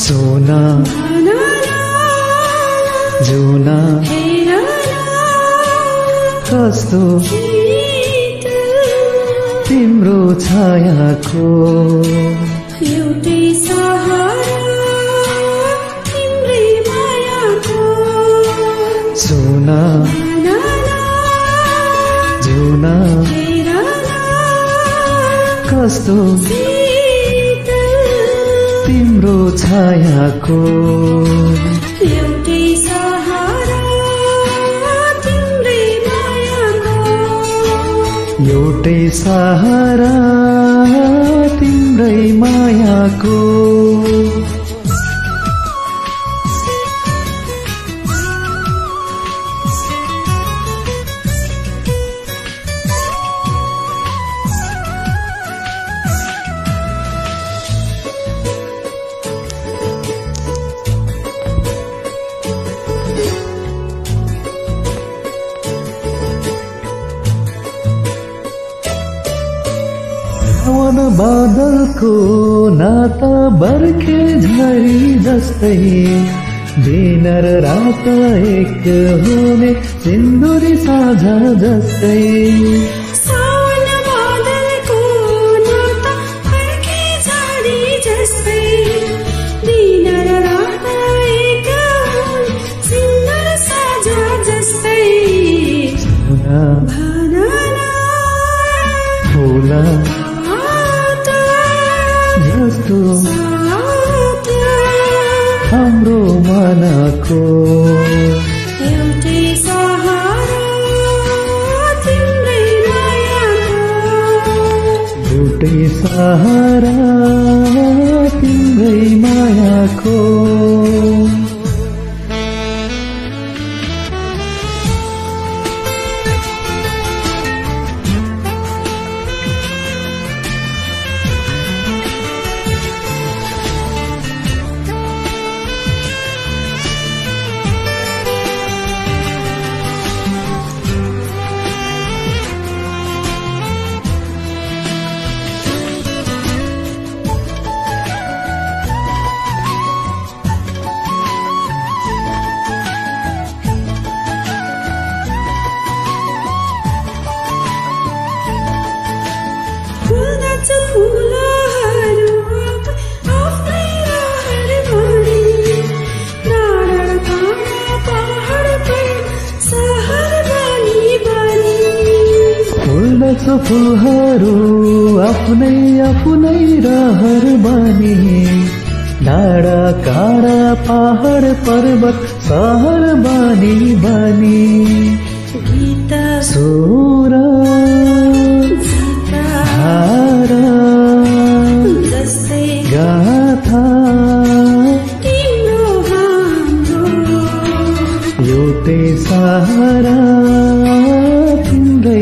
सोना जुना कस्तो तिम्रो छायाको एउटै सहारा तिम्रै मायाको सोना जुना कस्तो तिम्रो छायाको एउटै सहारा तिम्रै मायाको एउटै सहारा तिम्रै मायाको सावन बादलको नाता बर्खे झरी जस्तै दिन र रात एक हुने सिन्दुरी साझा जस्तै सावन बादलको नाता बर्खे झरी जस्तै दिन र रात एक हुने सिन्दुरी साझा जस्तै सोना भनना फुला जस्तो हाम्रो मनको एउटै सहारा तिम्रै मायाको एउटै सहारा तिम्रै मायाको फुल्दछ फुलहरू आफ्नै रहर बनी डाँडा काँडा पहाड पर सहर बनी फुल्दछ फुलहरू आफ्नै आफ्नै रहर बनी डाँडा काँडा पहाड पर्वत सहर बनी गीत सुर धारा जस्तै गाथा तिम्रो हाम्रो एउटै सहारा